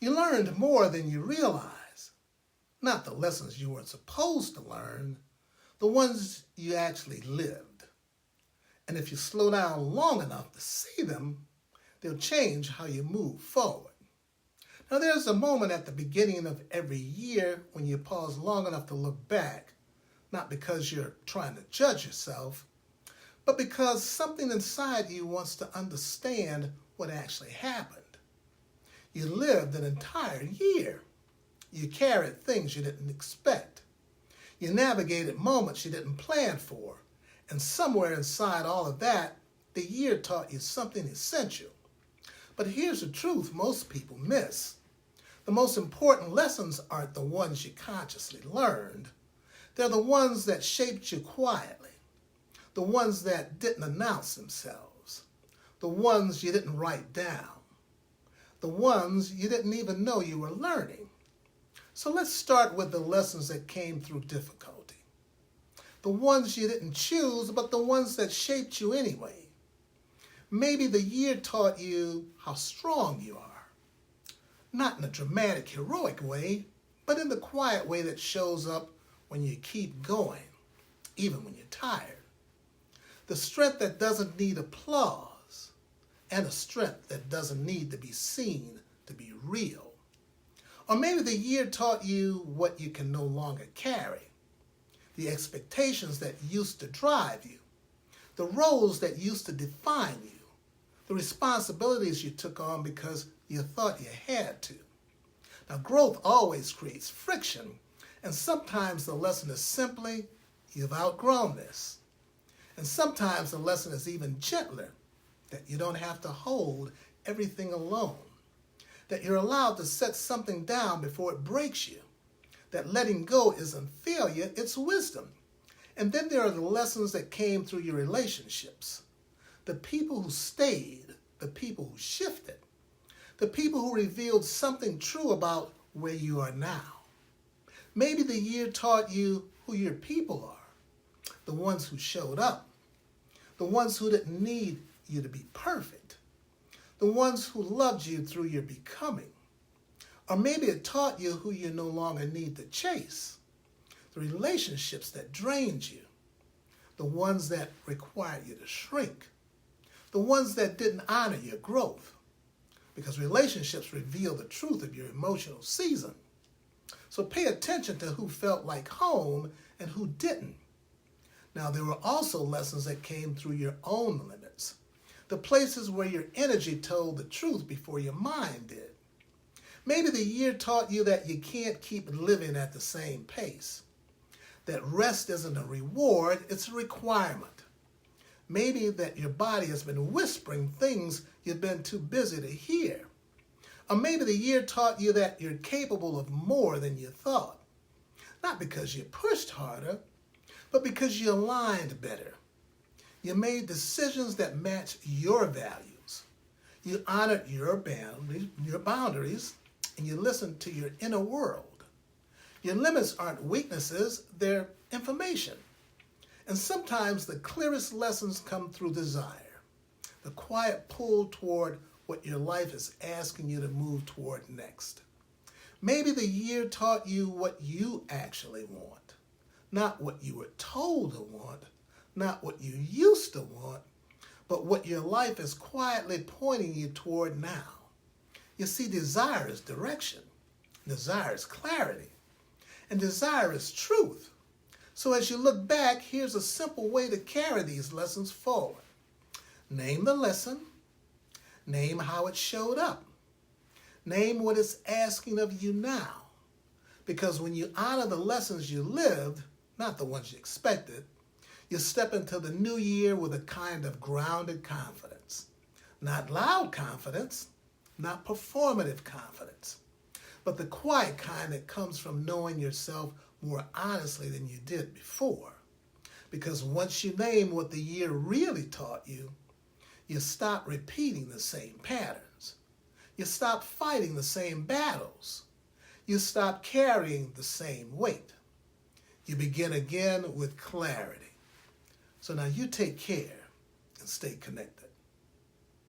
You learned more than you realized. Not the lessons you weren't supposed to learn, the ones you actually lived. And if you slow down long enough to see them, they'll change how you move forward. Now, there's a moment at the beginning of every year when you pause long enough to look back, not because you're trying to judge yourself, but because something inside you wants to understand what actually happened. You lived an entire year. You carried things you didn't expect. You navigated moments you didn't plan for. And somewhere inside all of that, the year taught you something essential. But here's the truth most people miss. The most important lessons aren't the ones you consciously learned. They're the ones that shaped you quietly. The ones that didn't announce themselves. The ones you didn't write down. The ones you didn't even know you were learning. So let's start with the lessons that came through difficulty. The ones you didn't choose, but the ones that shaped you anyway. Maybe the year taught you how strong you are. Not in a dramatic, heroic way, but in the quiet way that shows up when you keep going, even when you're tired. The strength that doesn't need applause, and a strength that doesn't need to be seen to be real. Or maybe the year taught you what you can no longer carry. The expectations that used to drive you. The roles that used to define you. The responsibilities you took on because you thought you had to. Now, growth always creates friction, and sometimes the lesson is simply, you've outgrown this. And sometimes the lesson is even gentler, that you don't have to hold everything alone. That you're allowed to set something down before it breaks you. That letting go isn't failure, it's wisdom. And then there are the lessons that came through your relationships. The people who stayed, the people who shifted, the people who revealed something true about where you are now. Maybe the year taught you who your people are, the ones who showed up, the ones who didn't need you to be perfect, the ones who loved you through your becoming. Or maybe it taught you who you no longer need to chase, the relationships that drained you, the ones that required you to shrink, the ones that didn't honor your growth, because relationships reveal the truth of your emotional season. So pay attention to who felt like home and who didn't. Now, there were also lessons that came through your own limits, the places where your energy told the truth before your mind did. Maybe the year taught you that you can't keep living at the same pace, that rest isn't a reward, it's a requirement. Maybe that your body has been whispering things you've been too busy to hear. Or maybe the year taught you that you're capable of more than you thought. Not because you pushed harder, but because you aligned better. You made decisions that matched your values. You honored your boundaries, and you listened to your inner world. Your limits aren't weaknesses, they're information. And sometimes the clearest lessons come through desire, the quiet pull toward what your life is asking you to move toward next. Maybe the year taught you what you actually want, not what you were told to want, not what you used to want, but what your life is quietly pointing you toward now. You see, desire is direction, desire is clarity, and desire is truth. So as you look back, here's a simple way to carry these lessons forward. Name the lesson. Name how it showed up. Name what it's asking of you now. Because when you honor the lessons you lived, not the ones you expected, you step into the new year with a kind of grounded confidence. Not loud confidence, not performative confidence, but the quiet kind that comes from knowing yourself more honestly than you did before. Because once you name what the year really taught you, you stop repeating the same patterns. You stop fighting the same battles. You stop carrying the same weight. You begin again with clarity. So now you take care and stay connected.